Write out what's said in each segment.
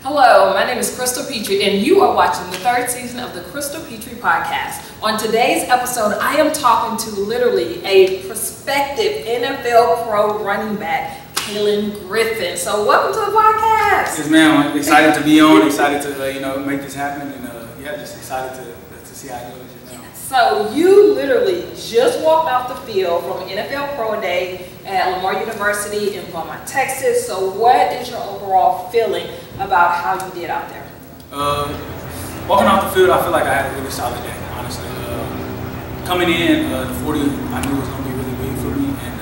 Hello, my name is Crystal Petry, and you are watching the third season of the Crystal Petry Podcast. On today's episode, I am talking to literally a prospective NFL pro running back, Khalan Griffin. So welcome to the podcast. Yes, ma'am. I'm excited to be on, excited to make this happen, and just excited to see how it goes. So you literally just walked off the field from NFL Pro Day at Lamar University in Beaumont, Texas. So what is your overall feeling about how you did out there? Walking off the field, I feel like I had a really solid day, honestly. Coming in, the 40, I knew it was going to be really big for me, and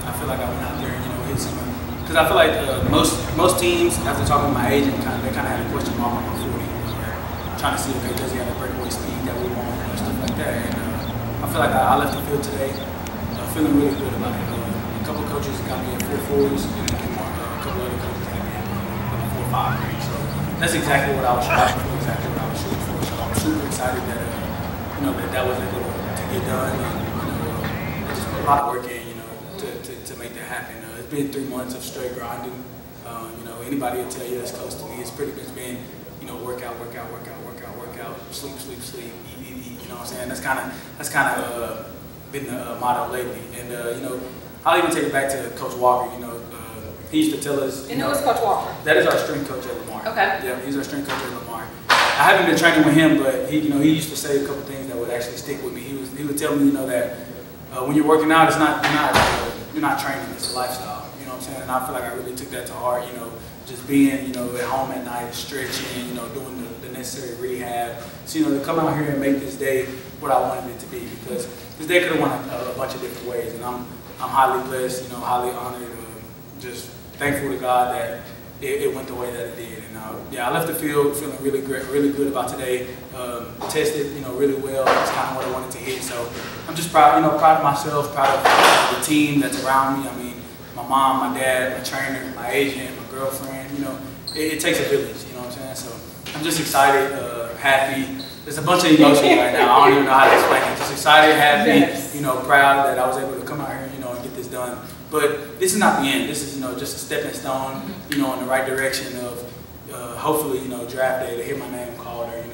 I feel like I went out there and hit some. Because I feel like most teams, after talking to my agent, they kind of had a question mark on my 40. Trying to see, okay, does he have the breakaway speed that we want and stuff like that. And I feel like I left the field today feeling really good about it. A couple of coaches got me in 4.4s, and a couple other coaches got me in 4.5 range. So that's exactly what I was shooting for, exactly what I was shooting for. So I'm super excited that that was able to get done, and just put a lot of work in, to make that happen. It's been 3 months of straight grinding. Anybody will tell you that's close to me. It's been workout, sleep, eat. You know what I'm saying? That's kind of been the motto lately. And I'll even take it back to Coach Walker. He used to tell us. And who is Coach Walker? That is our strength coach at Lamar. Okay. Yeah, he's our strength coach at Lamar. I haven't been training with him, but he used to say a couple things that would actually stick with me. He would tell me, that when you're working out, you're not training. It's a lifestyle. You know what I'm saying? And I feel like I really took that to heart. Just being, at home at night, stretching, doing the necessary rehab. So, to come out here and make this day what I wanted it to be, because this day could have went a bunch of different ways, and I'm highly blessed, highly honored, just thankful to God that it went the way that it did. And I left the field feeling really great, really good about today. Tested, really well. That's kind of what I wanted to hit. So I'm just proud of myself, proud of the team that's around me. I mean, my mom, my dad, my trainer, my agent, my girlfriend. It takes a village. You know what I'm saying? So I'm just excited, happy. There's a bunch of emotions right now. I don't even know how to explain it. Just excited, happy, yes. Proud that I was able to come out here, and get this done. But this is not the end. This is, just a stepping stone, in the right direction of hopefully, draft day to hear my name called or,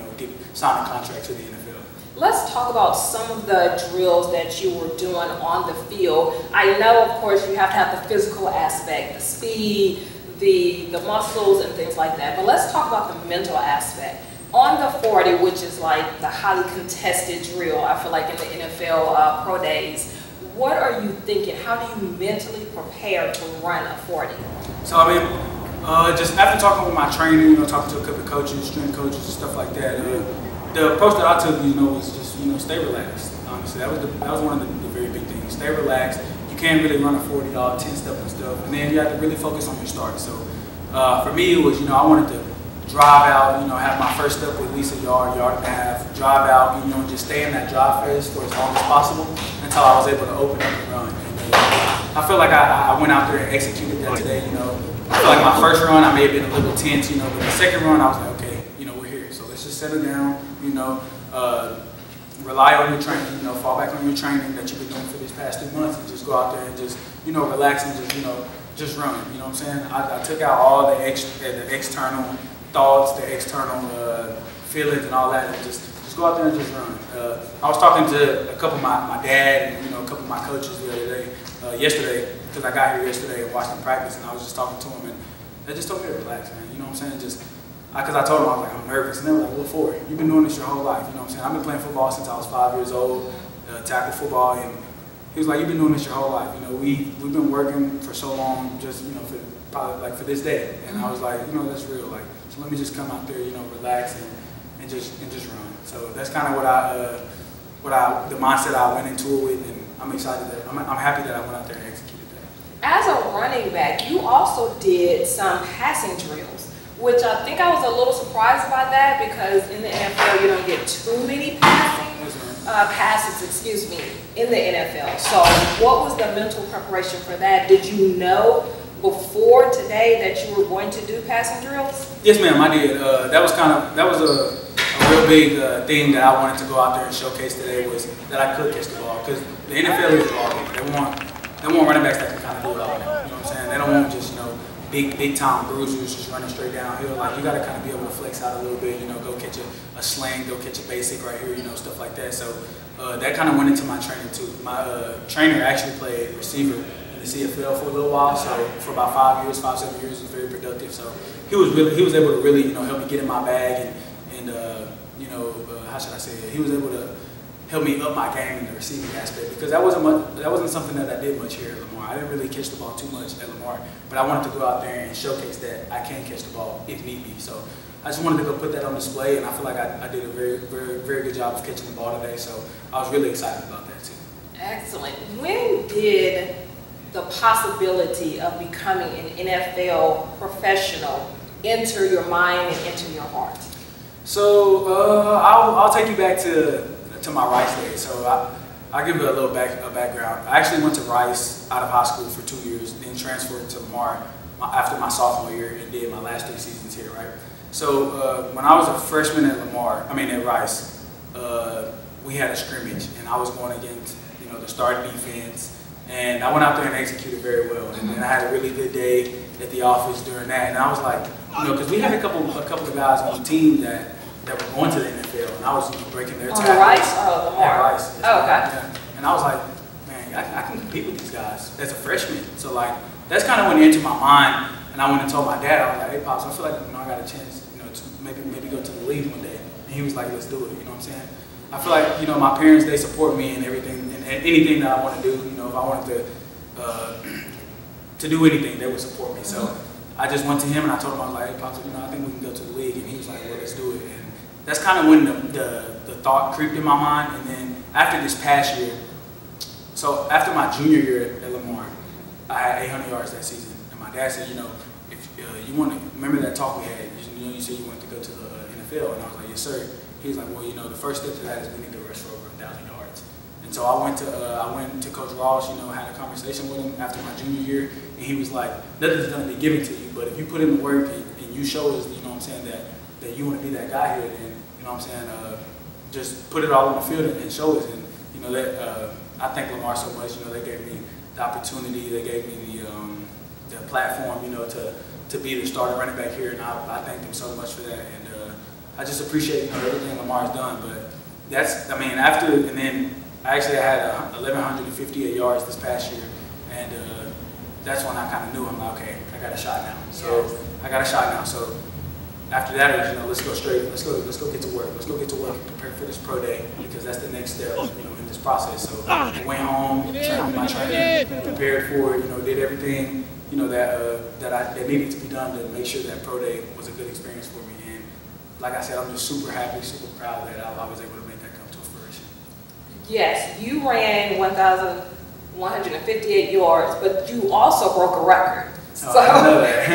sign a contract to the NFL. Let's talk about some of the drills that you were doing on the field. I know, of course, you have to have the physical aspect, the speed, the muscles and things like that. But let's talk about the mental aspect. On the 40, which is like the highly contested drill, I feel like in the NFL pro days, what are you thinking? How do you mentally prepare to run a 40? So, just after talking with my trainer, talking to a couple of coaches, strength coaches and stuff like that, the approach that I took, was just, stay relaxed. Honestly, that was one of the very big things. Stay relaxed. You can't really run a 40 all 10 step and stuff, and then you have to really focus on your start. So for me, it was, I wanted to drive out, have my first step with at least a yard and a half, drive out, and just stay in that drive phase for as long as possible until I was able to open up and run. And I feel like I went out there and executed that today. I feel like my first run, I may have been a little tense, but the second run, I was like, okay, we're here. So let's just settle down, rely on your training, fall back on your training that you've been doing for these past 2 months, and just go out there and just, relax and just run. You know what I'm saying? I took out all the external thoughts, the external feelings and all that, and just go out there and just run. I was talking to a couple of my dad and, a couple of my coaches the other day, yesterday, because I got here yesterday and watched them practice, and I was just talking to them, and they just told me to relax, man. You know what I'm saying? Because I told them, I was like, I'm nervous. And they were like, what for? You've been doing this your whole life. You know what I'm saying? I've been playing football since I was 5 years old, tackle football. And he was like, you've been doing this your whole life. We've been working for so long just, for probably like for this day. And I was like, that's real. Like, so let me just come out there, relax and just run. So that's kind of the mindset I went into it with. And I'm excited that, I'm happy that I went out there and executed that. As a running back, you also did some passing drills, which I think I was a little surprised by that, because in the NFL you don't get too many passes, in the NFL. So what was the mental preparation for that? Did you know before today that you were going to do passing drills? Yes, ma'am, I did. That was a real big thing that I wanted to go out there and showcase today, was that I could catch the ball, because the NFL is ball. They want running backs that can kind of do it all. You know what I'm saying? They don't want just big time bruisers just running straight downhill. Like you got to kind of be able to flex out a little bit, you know, go catch a sling, go catch a basic right here, you know, stuff like that. So that kind of went into my training too. My trainer actually played receiver in the CFL for a little while, so for about 5-7 years, was very productive. So he was able to really, you know, help me get in my bag and you know, how should I say it? He was able to help me up my game in the receiving aspect, because that wasn't something that I did much here at Lamar. I didn't really catch the ball too much at Lamar, but I wanted to go out there and showcase that I can catch the ball if need be. So I just wanted to go put that on display, and I feel like I did a very good job of catching the ball today. So I was really excited about that too. Excellent. When did the possibility of becoming an NFL professional enter your mind and enter your heart? So I'll take you back to my Rice days. So I'll give you a little background. I actually went to Rice out of high school for 2 years, then transferred to Lamar after my sophomore year and did my last 3 seasons here, right? So when I was a freshman at Rice, we had a scrimmage, and I was going against, you know, the starting defense, and I went out there and executed very well. And then I had a really good day at the office during that, and I was like, you know, because we had a couple of guys on the team that were going to the NFL, and I was, you know, breaking their tackles. On Rice or Lamar? At Rice. Oh, okay. Yeah. And I was like, man, I can compete with these guys as a freshman. So like, that's kind of when it entered my mind, and I went and told my dad. I was like, hey Pops, I feel like, you know, I got a chance, you know, to maybe go to the league one day. And he was like, let's do it. You know what I'm saying? I feel like, you know, my parents, they support me in everything and anything that I want to do. You know, if I wanted to do anything, they would support me. So I just went to him and I told him, I was like, hey Pops, you know, I think we can go to the league. And he was like, well, let's do it. And that's kind of when the thought creeped in my mind. And then after this past year, so after my junior year at Lamar, I had 800 yards that season. And my dad said, you know, if you want to, remember that talk we had, you know, you said you wanted to go to the NFL. And I was like, yes, sir. He was like, well, you know, the first step to that is we need to rush for over 1,000 yards. And so I went to Coach Ross, you know, had a conversation with him after my junior year. And he was like, nothing's going to be given to you, but if you put in the work and you show us, you know what I'm saying, that you want to be that guy here, then, you know what I'm saying, just put it all on the field and show us. And, you know, that I thank Lamar so much. You know, they gave me the opportunity, they gave me the platform, you know, to be the starting running back here, and I thank them so much for that. And I just appreciate, you know, everything Lamar's done. But that's, I mean, after, and then I actually had 1,158 yards this past year, and that's when I kind of knew, I'm like, okay, I got a shot now. So I got a shot now. So after that, it was, you know, let's go straight, let's go get to work. Let's go get to work and prepare for this pro day, because that's the next step, you know, in this process. So I went home, trained my training, prepared for it, you know, did everything, you know, that needed to be done to make sure that pro day was a good experience for me. And like I said, I'm just super happy, super proud that I was able to make that come to fruition. Yes, you ran 1,158 yards, but you also broke a record. So, I know that.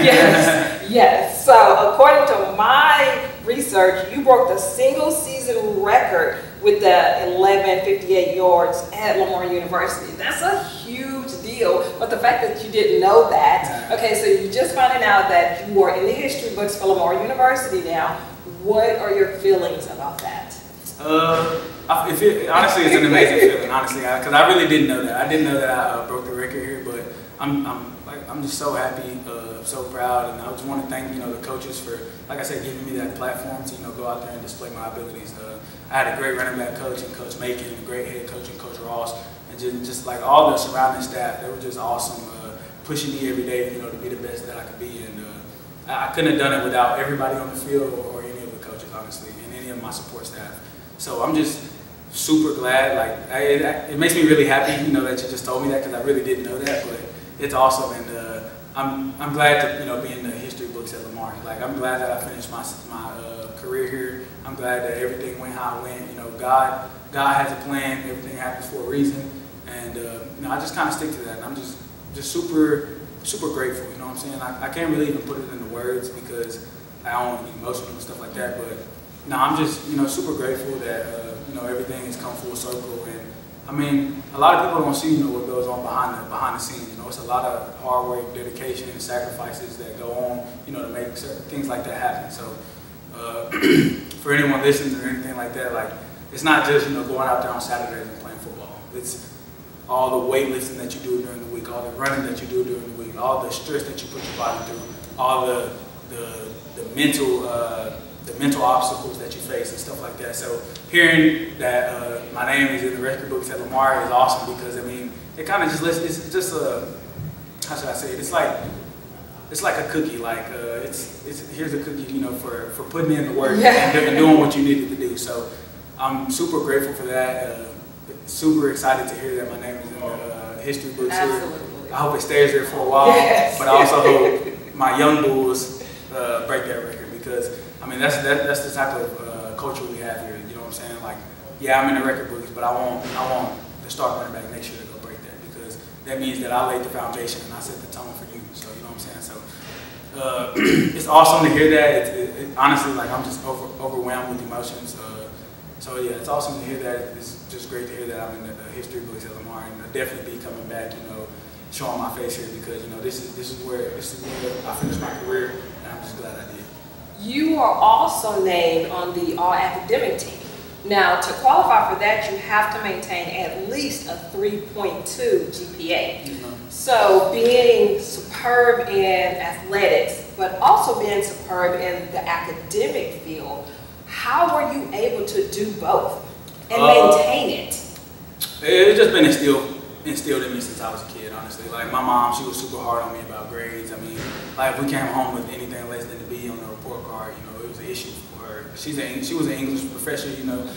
yes. So according to my research, you broke the single season record with the 1,158 yards at Lamar University. That's a huge deal. But the fact that you didn't know that, okay, so you just finding out that you are in the history books for Lamar University now. What are your feelings about that? Honestly, it's an amazing feeling, honestly, because I really didn't know that. I didn't know that I broke the record here, but I'm just so happy, so proud, and I just want to thank, you know, the coaches for, like I said, giving me that platform to, you know, go out there and display my abilities. I had a great running back coach and Coach Macon, a great head coach and Coach Ross, and just like all the surrounding staff. They were just awesome, pushing me every day, you know, to be the best that I could be. And I couldn't have done it without everybody on the field or any of the coaches, honestly, and any of my support staff. So I'm just super glad. Like it makes me really happy, you know, that you just told me that, because I really didn't know that. But it's awesome, and I'm glad to, you know, be in the history books at Lamar. Like, I'm glad that I finished my career here. I'm glad that everything went how it went. You know, God has a plan. Everything happens for a reason, and you know, I just kind of stick to that. And I'm just super grateful. You know what I'm saying? I can't really even put it into words, because I don't want to be emotional and stuff like that. But no, I'm just, you know, super grateful that you know, everything has come full circle. And I mean, a lot of people don't see, you know, what goes on behind the scenes. You know, it's a lot of hard work, dedication, and sacrifices that go on, you know, to make certain things like that happen. So for anyone listening or anything like that, like, it's not just, you know, going out there on Saturdays and playing football. It's all the weightlifting that you do during the week, all the running that you do during the week, all the stress that you put your body through, all the mental obstacles that you face and stuff like that. So hearing that my name is in the record books at Lamar is awesome because I mean it kind of just lets it's just a how should I say it? It's like a cookie. Like here's a cookie, you know, for putting in the work and doing what you needed to do. So I'm super grateful for that. Super excited to hear that my name is in the history books here. I hope it stays there for a while, but I also hope my young bulls break that record because I mean that's the type of culture we have here. You know what I'm saying? Like, yeah, I'm in the record books, but I want the start running back next year to go break that because that means that I laid the foundation and I set the tone for you. So you know what I'm saying? So it's awesome to hear that. It honestly, like I'm just overwhelmed with emotions. So yeah, it's awesome to hear that. It's just great to hear that I'm in the history books at Lamar, and I'll definitely be coming back, you know, showing my face here because you know this is where I finished my career, and I'm just glad I did. You are also named on the all-academic team. Now, to qualify for that, you have to maintain at least a 3.2 GPA. Mm-hmm. So being superb in athletics, but also being superb in the academic field, how were you able to do both and maintain it? It's just been instilled in me since I was a kid, honestly. Like my mom, she was super hard on me about grades. I mean, like if we came home with anything less than a B on the report card, you know, it was an issue for her. She was an English professor, you know,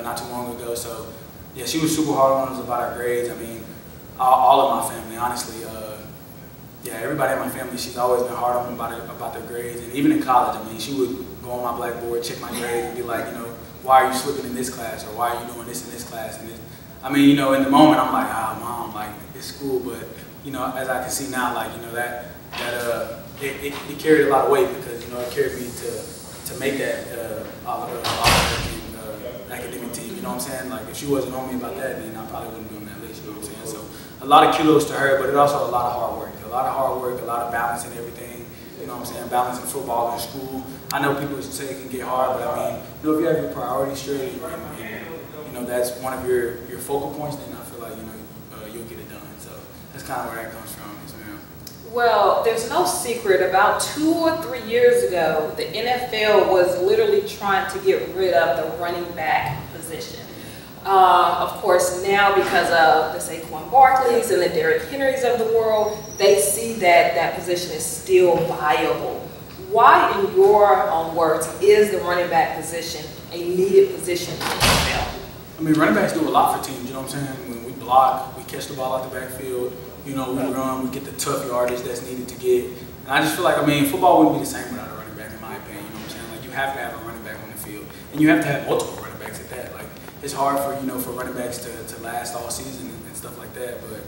not too long ago. So yeah, she was super hard on us about our grades. I mean, all of my family, honestly. Yeah, everybody in my family, she's always been hard on me about their grades. And even in college, I mean, she would go on my blackboard, check my grades, and be like, you know, why are you slipping in this class, or why are you doing this in this class? And I mean, you know, in the moment, I'm like, Mom, like it's school, but you know, as I can see now, like you know, it carried a lot of weight because you know it carried me to make that academic team. You know what I'm saying? Like if she wasn't on me about that, then I probably wouldn't be on that list. You know what I'm saying? So a lot of kudos to her, but it also a lot of hard work. A lot of balance and everything. You know what I'm saying? Balancing football and school. I know people say it can get hard, but I mean, you know, if you have your priorities straight and you know that's one of your focal points, then I feel like you know you'll get it done. So that's kind of where that comes from. Well, there's no secret. About 2 or 3 years ago, the NFL was literally trying to get rid of the running back position. Of course, now because of the Saquon Barkleys and the Derrick Henrys of the world, they see that that position is still viable. Why, in your own words, is the running back position a needed position in the NFL? I mean, running backs do a lot for teams, you know what I'm saying? When we block, we catch the ball out the backfield, you know, we run, we get the tough yardage that's needed to get. And I just feel like, I mean, football wouldn't be the same without a running back, in my opinion, you know what I'm saying? Like, you have to have a running back on the field, and you have to have multiple running backs at that. Like, it's hard for, you know, for running backs to last all season and stuff like that, but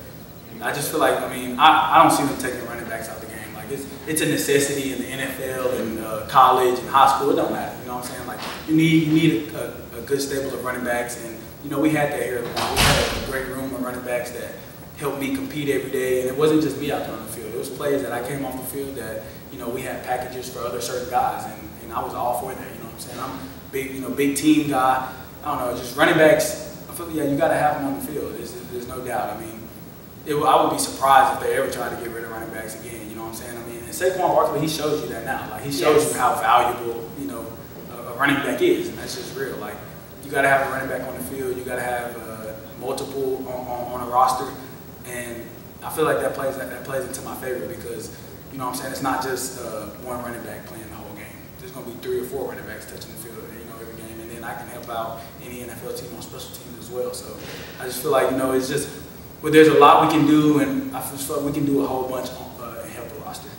I just feel like, I mean, I don't see them taking running backs out the game. Like, it's a necessity in the NFL and college and high school. It don't matter, you know what I'm saying? Like, you need a good stable of running backs, and, you know, we had that here. We had a great room of running backs that helped me compete every day, and it wasn't just me out there on the field. It was players that I came off the field that, you know, we had packages for other certain guys, and I was all for that, you know what I'm saying? I'm a big, you know, big team guy. I don't know, just running backs, I feel, yeah, you got to have them on the field. There's no doubt. I mean, I would be surprised if they ever tried to get rid of running backs again, you know what I'm saying? I mean, and Saquon Barkley, he shows you that now. Like, he shows you how valuable, you know, a running back is, and that's just real. Like, you got to have a running back on the field. You got to have multiple on a roster, and I feel like that plays into my favor because, you know what I'm saying, it's not just one running back playing the whole game. There's going to be 3 or 4 running backs touching the field, you know, every game, and then I can help out any NFL team on special teams as well. So I just feel like, you know, it's just, well, there's a lot we can do, and I feel like we can do a whole bunch and help the roster.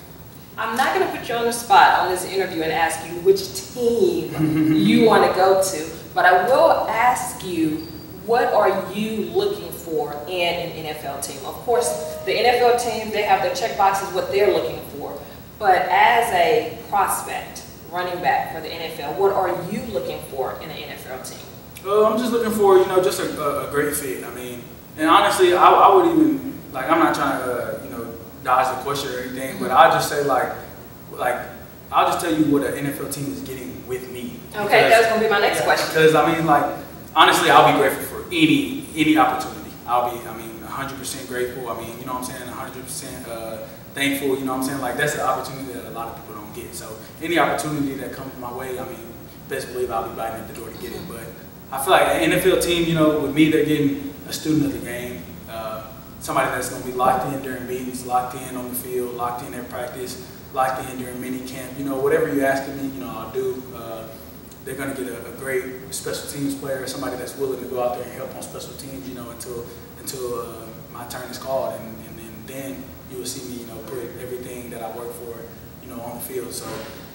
I'm not going to put you on the spot on this interview and ask you which team you want to go to, but I will ask you, what are you looking for in an NFL team? Of course, the NFL team, they have their check boxes, what they're looking for. But as a prospect, running back for the NFL, what are you looking for in an NFL team? I'm just looking for, you know, just a great fit. I mean, and honestly, I would even, like, I'm not trying to, you know, dodge the question or anything, but I'll just say, like, I'll just tell you what an NFL team is getting with me. Okay, that's going to be my next question. Because, I mean, like, honestly, I'll be grateful for any opportunity. I'll be, I mean, 100% grateful. I mean, you know what I'm saying, 100% thankful. You know what I'm saying? Like, that's an opportunity that a lot of people don't get. So any opportunity that comes my way, I mean, best believe I'll be biting at the door to get it. But I feel like an NFL team, you know, with me, they're getting a student of the game, somebody that's going to be locked in during meetings, locked in on the field, locked in at practice, locked in during mini camp. You know, whatever you ask of me, you know, I'll do. They're going to get a great special teams player, somebody that's willing to go out there and help on special teams, you know, until my turn is called. And then you will see me, you know, put everything that I work for, you know, on the field. So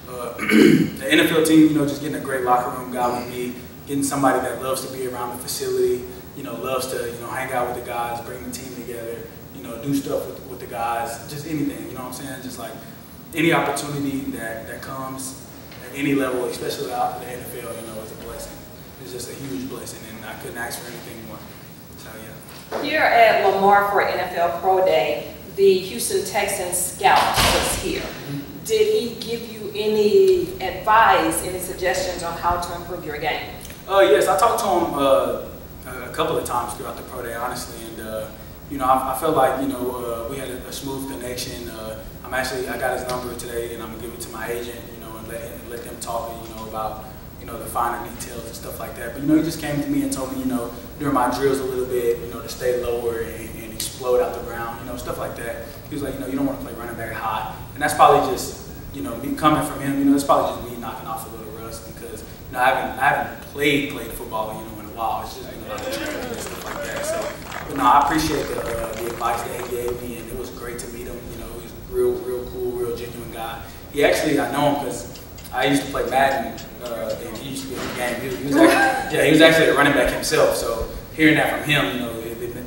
the NFL team, you know, just getting a great locker room guy with me, getting somebody that loves to be around the facility, you know, loves to, you know, hang out with the guys, bring the team together, you know, do stuff with the guys, just anything, you know what I'm saying? Just like any opportunity that comes at any level, especially out in the NFL, you know, it's a blessing. It's just a huge blessing, and I couldn't ask for anything more. So, yeah. Here at Lamar for NFL Pro Day, the Houston Texans scout was here. Did he give you any advice, any suggestions on how to improve your game? Yes, I talked to him a couple of times throughout the pro day, honestly, and you know, I felt like, you know, we had a smooth connection. I got his number today, and I'm gonna give it to my agent, you know, and let them talk, you know, about, you know, the finer details and stuff like that. But you know, he just came to me and told me, you know, during my drills a little bit, you know, to stay lower and explode out the ground, you know, stuff like that. He was like, you know, you don't want to play running back high, and that's probably just, you know, me coming from him. You know, it's probably just me knocking off a little rust because, you know, I haven't played football, you know, in a while. It's just been a lot of training and stuff like that. So, but no, I appreciate the advice that he gave me, and it was great to meet him. You know, he's a real cool, real genuine guy. He actually, I know him because I used to play Madden, and he used to be in the game. He was actually a running back himself. So hearing that from him, you know,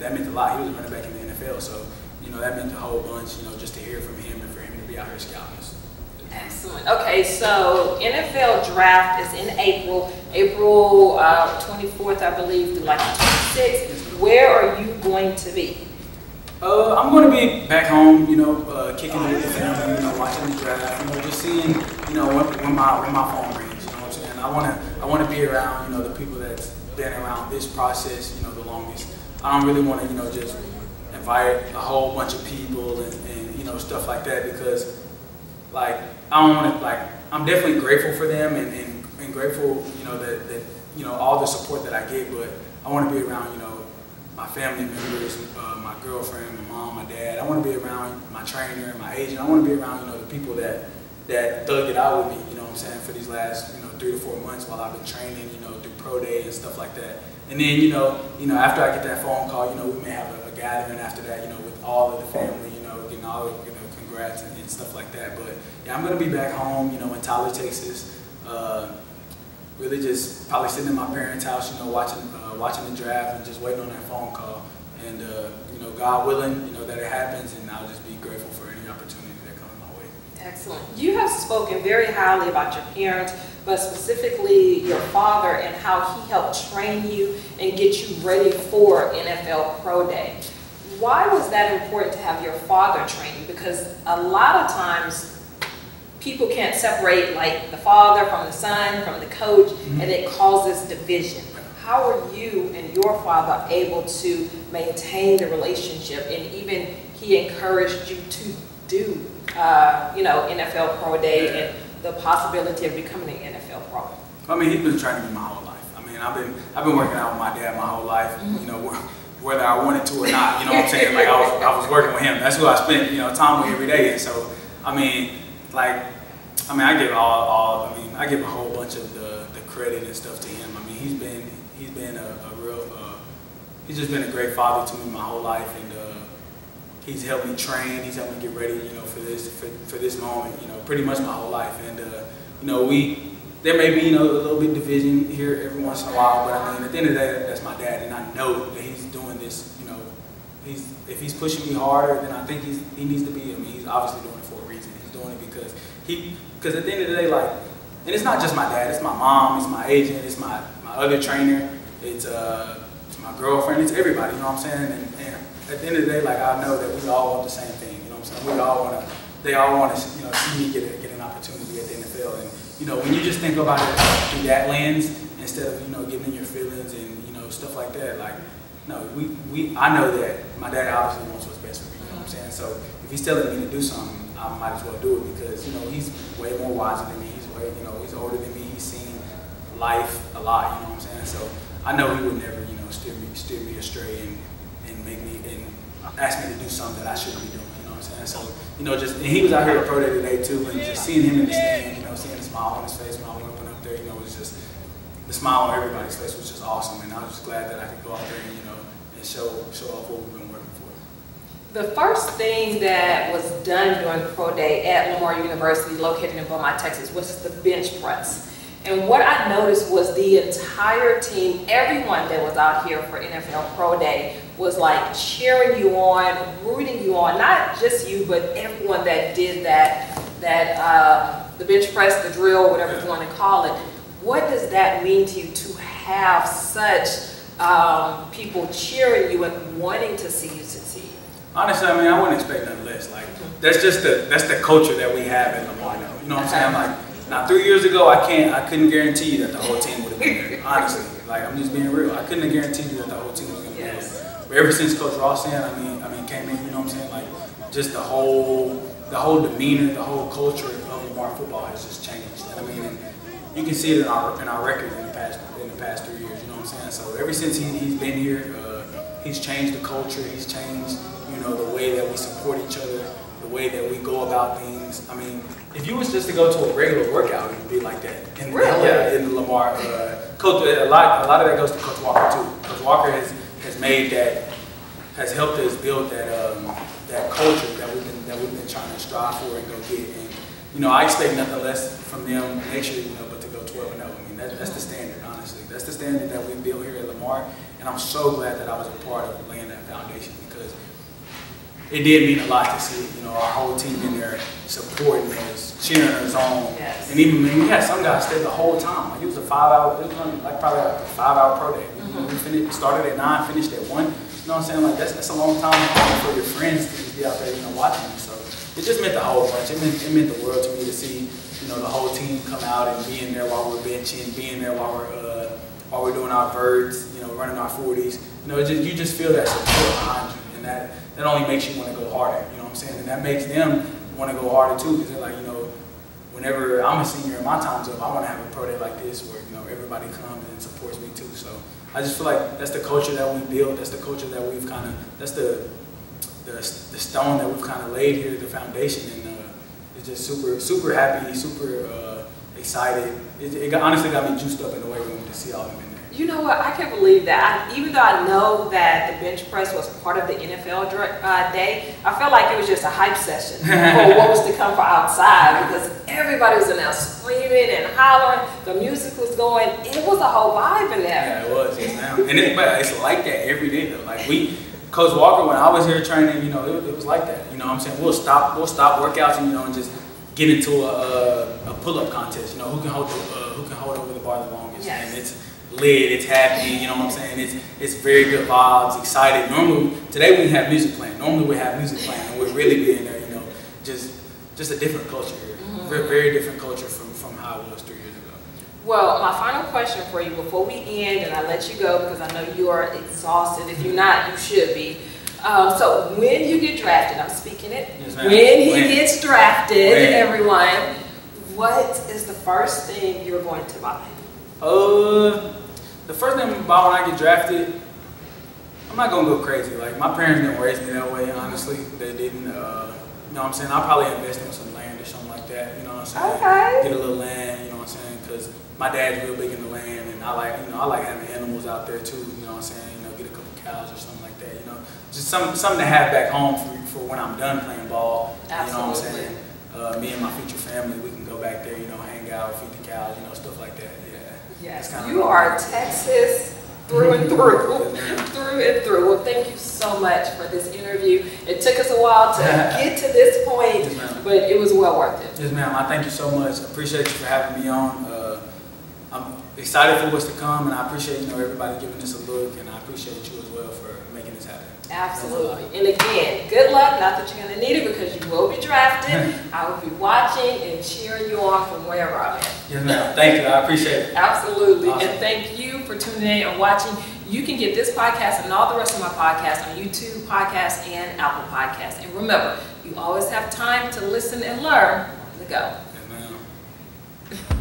that meant a lot. He was a running back in the NFL, so you know, that meant a whole bunch. You know, just to hear from him and for him to be out here scouting us. Excellent. Okay, so NFL draft is in April 24th, I believe, through like the 26th. Where are you going to be? I'm going to be back home, you know, kicking it with the family, you know, watching the draft, you know, just seeing, you know, when my phone rings, you know what I'm saying? I want to be around, you know, the people that's been around this process, you know, the longest. I don't really want to, you know, just invite a whole bunch of people and you know, stuff like that, because, like, I don't want to, like, I'm definitely grateful for them and grateful, you know, that, you know, all the support that I get, but I want to be around, you know, my family members, my girlfriend, my mom, my dad. I want to be around my trainer, my agent. I want to be around, you know, the people that thug it out with me, you know what I'm saying, for these last, you know, 3 to 4 months while I've been training, you know, through pro day and stuff like that. And then, you know, after I get that phone call, you know, we may have a gathering after that, you know, with all of the family, you know, getting all of, you know, congrats and stuff like that. But yeah, I'm gonna be back home, you know, in Tyler, Texas. Really just probably sitting in my parents' house, you know, watching the draft and just waiting on that phone call. And you know, God willing, you know, that it happens, and I'll just be grateful for any opportunity that comes my way. Excellent. You have spoken very highly about your parents, but specifically your father and how he helped train you and get you ready for NFL Pro Day. Why was that important to have your father train you? Because a lot of times people can't separate, like, the father from the son, from the coach, and it causes division. How are you and your father able to maintain the relationship, and even he encouraged you to do, you know, NFL Pro Day and the possibility of becoming an NFL Pro? I mean, he's been training me my whole life. I mean, I've been working out with my dad my whole life, you know, whether I wanted to or not, you know what I'm saying? Like, I was working with him. That's who I spent, you know, time with every day. And so, I mean, like, I give I give a whole bunch of the credit and stuff to him. I mean, he's been a real, he's just been a great father to me my whole life, and he's helped me train. He's helped me get ready, you know, for this moment, you know, pretty much my whole life. And you know, there may be, you know, a little bit of division here every once in a while, but I mean, at the end of the day, that's my dad, and I know that he's doing this, you know, if he's pushing me harder, then I think he needs to be. I mean, he's obviously doing it for a reason. He's doing it because at the end of the day, like, and it's not just my dad, it's my mom, it's my agent, it's my other trainer, it's my girlfriend, it's everybody, you know what I'm saying? And at the end of the day, like, I know that we all want the same thing, you know what I'm saying? They all want to, you know, see me get an opportunity at the NFL. And, you know, when you just think about it through that lens, instead of, you know, getting in your feelings and, you know, stuff like that, like, no, I know that my dad obviously wants what's best for me. You know what I'm saying? So if he's telling me to do something, I might as well do it because he's way more wiser than me. He's older than me. He's seen life a lot. You know what I'm saying? So I know he would never steer me astray and make me and ask me to do something that I shouldn't be doing. You know what I'm saying? So and he was out here at Pro Day today too, and just seeing him in the stand, seeing the smile on his face when I went up there, it was just the smile on everybody's face was just awesome, and I was just glad that I could go out there and show off what we've been working for. The first thing that was done during Pro Day at Lamar University, located in Beaumont, Texas, was the bench press. And what I noticed was the entire team, everyone that was out here for NFL Pro Day was like cheering you on, rooting you on, not just you, but everyone that did the bench press, the drill, whatever you want to call it. What does that mean to you to have such people cheering you and wanting to see you succeed? Honestly, I wouldn't expect nothing less. Like that's the culture that we have in Lamar now. You know what I'm saying? Like now 3 years ago, I couldn't guarantee you that the whole team would have been there. Honestly, like I'm just being real. I couldn't have guaranteed you that the whole team was going to be there. But ever since Coach Ross came in, you know what I'm saying? Like just the whole demeanor, the whole culture of Lamar football has just changed. And you can see it in our record in the past 3 years. You know what I'm saying? So ever since he's been here, he's changed the culture. He's changed the way that we support each other, the way that we go about things. If you was just to go to a regular workout, it would be like that. Really? Yeah, in Lamar. Coach, a lot of that goes to Coach Walker too. Coach Walker has helped us build that culture that we've been trying to strive for and go get. And I expect nothing less from them next year, but to go 12-0. That's the standard, honestly. That's the standard that we built here at Lamar, and I'm so glad that I was a part of laying that foundation because it did mean a lot to see, our whole team in there supporting us, cheering us on. Yes. And even we had some guys stay the whole time. Like it was probably like a 5-hour pro day. We started at 9, finished at 1. You know what I'm saying? Like that's a long time for your friends to just be out there, watching you. So it just meant the whole bunch. It meant the world to me to see, the whole team come out and be in there while we're benching, being there while we're doing our verts, running our 40s. You just feel that support behind you, and that only makes you want to go harder. You know what I'm saying? And that makes them want to go harder too, because they're like, whenever I'm a senior and my time's up, I want to have a pro day like this where everybody comes and supports me too. So I just feel like that's the culture that we built. That's the culture that we've that's the stone that we've kind of laid here, the foundation, and it's just super happy, super excited. It honestly got me juiced up in the weight room to see all of them in there. You know what? I can't believe that. Even though I know that the bench press was part of the NFL day, I felt like it was just a hype session for what was to come for outside because everybody was in there screaming and hollering. The music was going. It was a whole vibe in there. Yeah, it was. Yes, ma'am. And it's like that every day though. Like Coach Walker, when I was here training, it was like that. You know what I'm saying? We'll stop workouts and just get into a pull-up contest. Who can hold over the bar the longest. Yes. And it's lit, it's happy, you know what I'm saying? It's very good vibes, excited. Normally, today we have music playing. Normally we have music playing and we're really being there, just a different culture here. Very, very different culture from how it was 3 years ago. Well, my final question for you before we end, and I let you go because I know you are exhausted. If you're not, you should be. So when you get drafted, I'm speaking it. Yes, ma'am. When he gets drafted, When? everyone, what is the first thing you're going to buy? The first thing I'm buy when I get drafted, I'm not gonna go crazy. Like my parents didn't raise me that way, honestly. They didn't. You know what I'm saying? I'll probably invest in some land or something like that. You know what I'm saying? Okay. Get a little land. You know what I'm saying? Because my dad's real big into land, and I like having animals out there too. You know what I'm saying? Get a couple cows or something like that. Just something to have back home for when I'm done playing ball. Absolutely. You know what I'm saying? Me and my future family, we can go back there. Hang out, feed the cows. Stuff like that. Yes, you are Texas through and through, through and through. Well, thank you so much for this interview. It took us a while to get to this point, yes, but it was well worth it. Yes, ma'am. I thank you so much. I appreciate you for having me on. I'm excited for what's to come, and I appreciate everybody giving us a look, and I appreciate you as well for making this happen. Absolutely. And again, good luck. Not that you're going to need it because you will be drafted. I will be watching and cheering you on from wherever I'm at. Yes, ma'am. Thank you. I appreciate it. Absolutely. Awesome. And thank you for tuning in and watching. You can get this podcast and all the rest of my podcasts on YouTube Podcasts and Apple Podcasts. And remember, you always have time to listen and learn on the go. Amen.